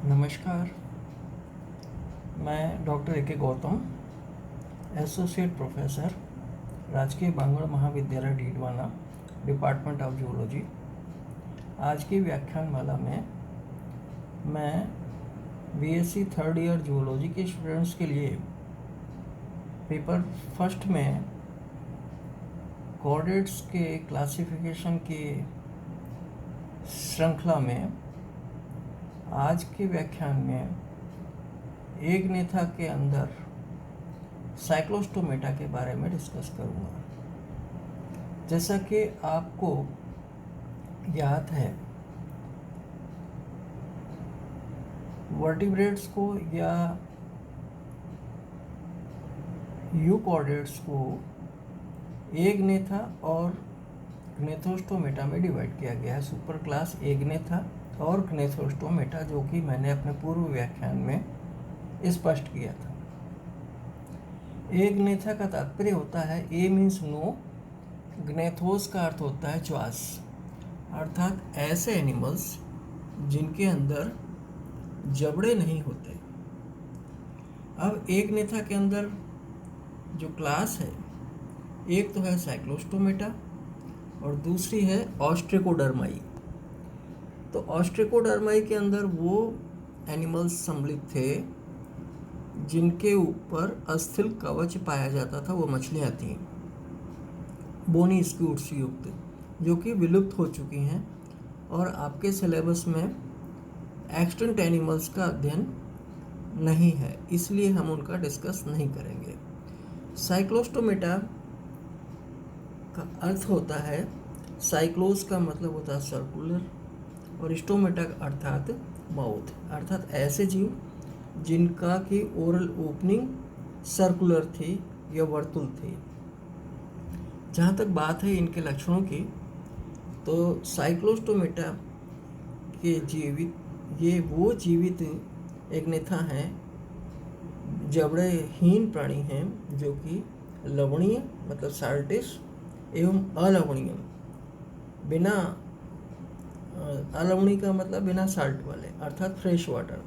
नमस्कार। मैं doctor A के गौतम, एसोसिएट प्रोफेसर, राजकीय बांगड़ महाविद्यालय डीडवाना, डिपार्टमेंट ऑफ जूलॉजी। आज की व्याख्यानमाला में मैं बीएससी थर्ड ईयर जूलॉजी के स्टूडेंट्स के लिए पेपर फर्स्ट में कॉर्डेट्स के क्लासिफिकेशन की श्रृंखला में आज के व्याख्यान में एगनेथा के अंदर साइक्लोस्टोमेटा के बारे में डिस्कस करूंगा। जैसा कि आपको याद है, वर्टिब्रेट्स को या यूकॉर्डेट्स को एगनेथा और ग्नेथोस्टोमेटा में डिवाइड किया गया है। सुपर क्लास एगनेथा और ग्नेथोस्टोमेटा, जो कि मैंने अपने पूर्व व्याख्यान में स्पष्ट किया था। एगनेथा का तात्पर्य होता है ए मीन्स नो, ग्नेथोस का अर्थ होता है च्वास, अर्थात ऐसे एनिमल्स जिनके अंदर जबड़े नहीं होते। अब एगनेथा के अंदर जो क्लास है, एक तो है साइक्लोस्टोमेटा और दूसरी है ऑस्ट्रिकोडर्माई। तो ऑस्ट्रिकोडर्माई के अंदर वो एनिमल्स सम्मिलित थे जिनके ऊपर अस्थिल कवच पाया जाता था। वो मछलियाँ थीं बोनी स्क्यूट्स युक्त, जो कि विलुप्त हो चुकी हैं और आपके सिलेबस में एक्सटिंक्ट एनिमल्स का अध्ययन नहीं है, इसलिए हम उनका डिस्कस नहीं करेंगे। साइक्लोस्टोमेटा का अर्थ होता है, साइक्लोस का मतलब होता है सर्कुलर और स्टोमेटा अर्थात माउथ, अर्थात ऐसे जीव जिनका की ओरल ओपनिंग सर्कुलर थी या वर्तुल थी। जहाँ तक बात है इनके लक्षणों की, तो साइक्लोस्टोमेटा के वो जीवित एगनेथा हैं, जबड़ेहीन प्राणी हैं, जो कि लवणीय मतलब साल्टिस एवं अलवणीय, बिना अलवणी का मतलब बिना साल्ट वाले, अर्थात फ्रेश वाटर,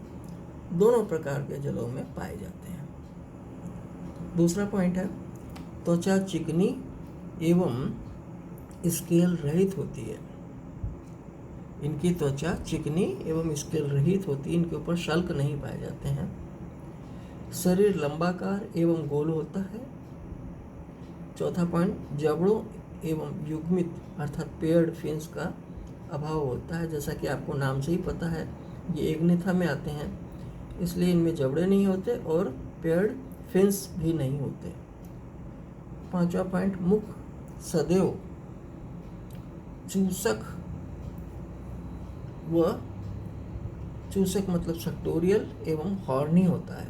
दोनों प्रकार के जलों में पाए जाते हैं। दूसरा पॉइंट है, त्वचा चिकनी एवं स्केल रहित होती है। इनकी त्वचा चिकनी एवं स्केल रहित होती है, इनके ऊपर शल्क नहीं पाए जाते हैं। शरीर लंबाकार एवं गोल होता है। चौथा पॉइंट, जबड़ों एवं युग्मित अर्थात पेयर्ड फिन्स का अभाव होता है। जैसा कि आपको नाम से ही पता है, ये एगनेथा में आते हैं, इसलिए इनमें जबड़े नहीं होते और पेयर्ड फिन्स भी नहीं होते। पांचवा पॉइंट, मुख सदैव चूसक मतलब सेक्टोरियल एवं हॉर्नी होता है।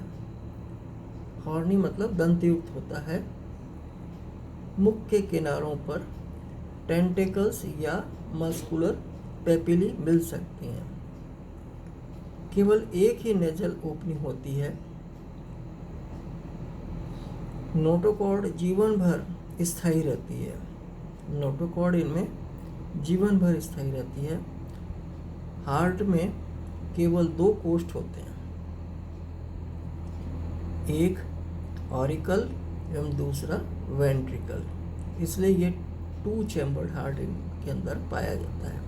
हॉर्नी मतलब दंतयुक्त होता है। मुख के किनारों पर टेंटेकल्स या मस्कुलर पेपिली मिल सकती हैं। केवल एक ही नेजल ओपनिंग होती है। नोटोकॉर्ड जीवन भर स्थायी रहती है। नोटोकॉर्ड इनमें जीवन भर स्थायी रहती है। हार्ट में केवल 2 कोष्ठ होते हैं, एक ऑरिकल एवं दूसरा वेंट्रिकल, इसलिए ये 2 चैम्बर्ड हार्ट इनके अंदर पाया जाता है।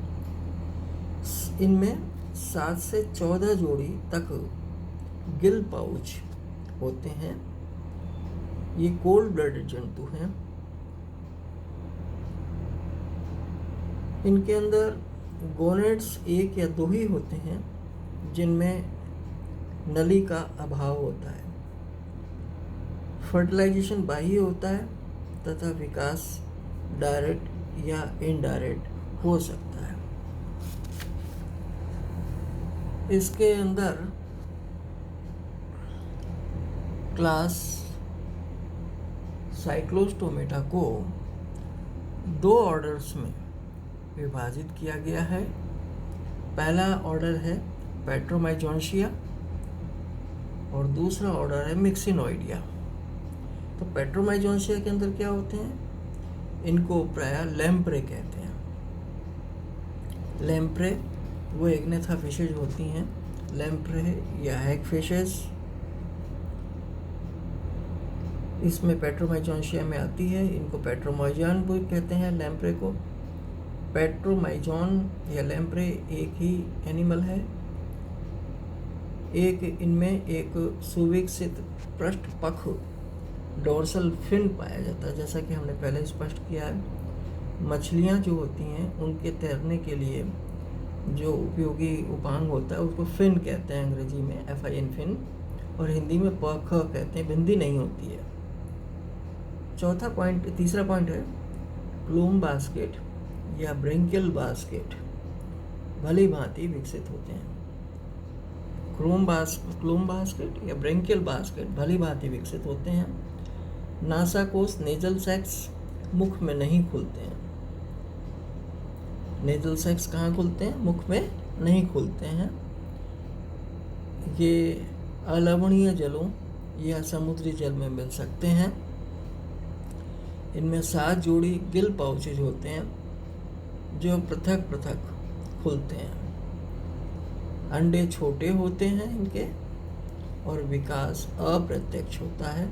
इनमें 7 से 14 जोड़ी तक गिल पाउच होते हैं। ये कोल्ड ब्लडेड जंतु हैं। इनके अंदर गोनेड्स 1 या 2 ही होते हैं, जिनमें नली का अभाव होता है। फर्टिलाइजेशन बाह्य होता है तथा विकास डायरेक्ट या इनडायरेक्ट हो सकता है। इसके अंदर क्लास साइक्लोस्टोमेटा को 2 ऑर्डर्स में विभाजित किया गया है। पहला ऑर्डर है पेट्रोमाइजोन्शिया और दूसरा ऑर्डर है मिक्सिनोइडिया। तो पेट्रोमाइजोन्शिया के अंदर क्या होते हैं, इनको प्रायः लैम्प्रे कहते हैं। लैम्प्रे वो एग्नेथा फिशेज होती हैं लैम्प्रे या हैगफिशेस, इसमें पेट्रोमाइजोनशिया में आती है। इनको पेट्रोमाइजॉन भी कहते हैं, लैम्प्रे को। पेट्रोमाइजॉन या लैम्प्रे एक ही एनिमल है। इनमें एक सुविकसित पृष्ठपक्ष डोर्सल फिन पाया जाता है। जैसा कि हमने पहले स्पष्ट किया है, मछलियाँ जो होती हैं उनके तैरने के लिए जो उपयोगी उपांग होता है उसको फिन कहते हैं अंग्रेजी में, FIN फिन, और हिंदी में पख कहते हैं, बिंदी नहीं होती है। तीसरा पॉइंट है प्लूम बास्केट या ब्रिंकियल बास्केट भली भांति विकसित होते हैं। प्लूम बास्केट या ब्रिंकियल बास्केट भली भांति विकसित होते हैं। नासाकोस नेजल सेक्स मुख में नहीं खुलते हैं। नेजल सेक्स कहाँ खुलते हैं? मुख में नहीं खुलते हैं। ये अलवणीय जलों या समुद्री जल में मिल सकते हैं। इनमें 7 जोड़ी गिल पाउचेज होते हैं जो पृथक पृथक खुलते हैं। अंडे छोटे होते हैं इनके, और विकास अप्रत्यक्ष होता है।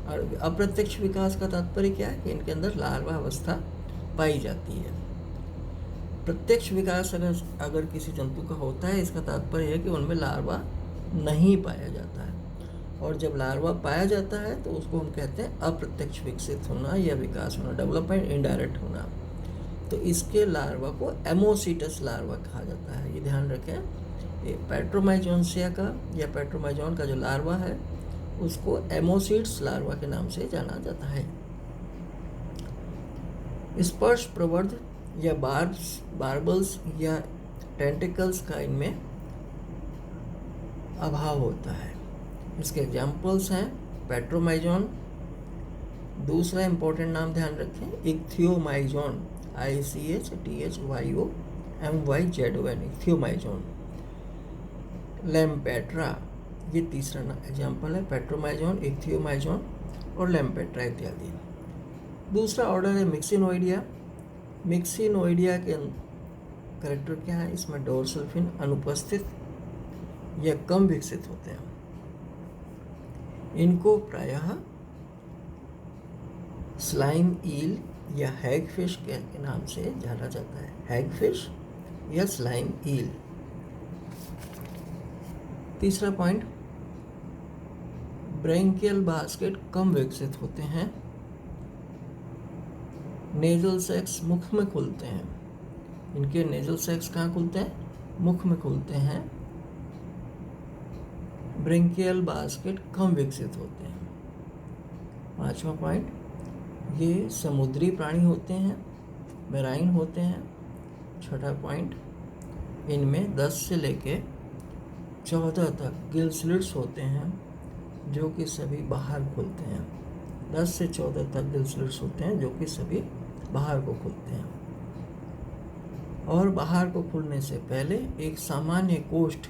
और अप्रत्यक्ष विकास का तात्पर्य क्या है कि इनके अंदर लार्वा अवस्था पाई जाती है। प्रत्यक्ष विकास अगर किसी जंतु का होता है, इसका तात्पर्य है कि उनमें लार्वा नहीं पाया जाता है। और जब लार्वा पाया जाता है तो उसको हम कहते हैं अप्रत्यक्ष विकसित होना या विकास होना, डेवलपमेंट इनडायरेक्ट होना। तो इसके लार्वा को एमोसीटस लार्वा कहा जाता है। ये ध्यान रखें, ये पेट्रोमाइजोनशिया का या पेट्रोमाइजॉन का जो लार्वा है उसको एमोसीट्स लार्वा के नाम से जाना जाता है। स्पर्श प्रवर्ध या बार्बल्स या टेंटिकल्स का इनमें अभाव होता है। इसके एग्जाम्पल्स हैं पेट्रोमाइजॉन। दूसरा इंपॉर्टेंट नाम ध्यान रखें, इक्थियोमाइजॉन, ICHTHYOMYZON, इक्थियोमाइजॉन। लैम्पेट्रा, ये तीसरा एग्जाम्पल है, पेट्रोमाइजॉन, इक्थियोमाइजॉन और लैम्पेट्रा इत्यादि। दूसरा ऑर्डर है मिक्सिनोइडिया। मिक्सिनोइडिया के कैरेक्टर क्या है? इसमें डोर्सल फिन अनुपस्थित या कम विकसित होते हैं। इनको प्रायः स्लाइम ईल या हैगफिश के नाम से जाना जाता है, हैगफिश या स्लाइम ईल। तीसरा पॉइंट, ब्रैंकियल बास्केट कम विकसित होते हैं। नेजल सेक्स मुख में खुलते हैं। इनके नेजल सेक्स कहाँ खुलते हैं? मुख में खुलते हैं। ब्रैंकियल बास्केट कम विकसित होते हैं। 5वां पॉइंट, ये समुद्री प्राणी होते हैं, मेराइन होते हैं। 6ठा पॉइंट, इनमें 10 से लेके 14 तक गिल स्लिट्स होते हैं जो कि सभी बाहर खुलते हैं। 10 से 14 तक गिल स्लिट्स होते हैं जो कि सभी बाहर को खुलते हैं। और बाहर को खुलने से पहले एक सामान्य कोष्ठ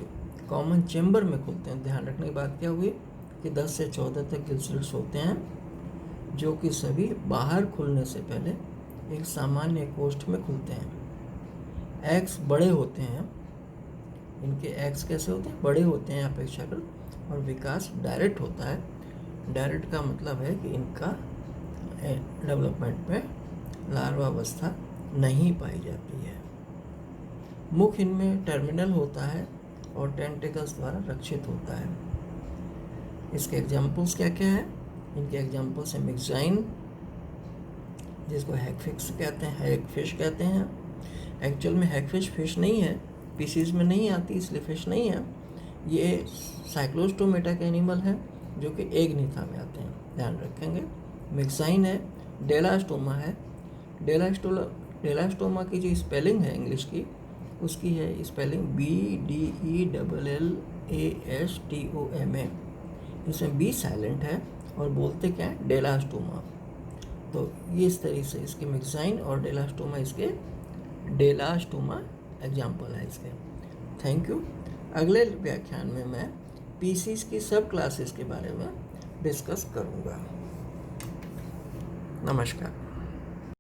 कॉमन चेम्बर में खुलते हैं। ध्यान रखने की बात क्या हुई कि 10 से 14 तक गिल स्लिट्स होते हैं जो कि सभी बाहर खुलने से पहले एक सामान्य कोष्ठ में खुलते हैं। एग्स बड़े होते हैं। इनके एग्स कैसे होते हैं? बड़े होते हैं अपेक्षाकृत, और विकास डायरेक्ट होता है। डायरेक्ट का मतलब है कि इनका डेवलपमेंट में लार्वा अवस्था नहीं पाई जाती है। मुख इनमें टर्मिनल होता है और टेंटिकल्स द्वारा रक्षित होता है। इसके एग्जाम्पल्स क्या क्या हैं? इनके एग्जाम्पल्स हैं मिक्साइन, जिसको हैगफिश कहते हैं, हैगफिश कहते हैं। एक्चुअल में हैगफिश फिश नहीं है, पीसीज में नहीं आती इसलिए फिश नहीं है। ये साइक्लोस्टोमेटा के एनिमल है जो कि एग्निथा में आते हैं, ध्यान रखेंगे। मिक्साइन है, डेलास्टोमा है। डेलास्टोमा की जो स्पेलिंग है इंग्लिश की, उसकी है स्पेलिंग BDELLASTOMA। इसमें बी साइलेंट है और बोलते क्या है? डेलास्टोमा। तो ये इस तरीके से इसके मिक्साइन और डेलास्टोमा, इसके डेलास्टोमा एग्जाम्पल है इसके। Thank you. अगले व्याख्यान में मैं पीसीज की सब क्लासेस के बारे में डिस्कस करूँगा। नमस्कार।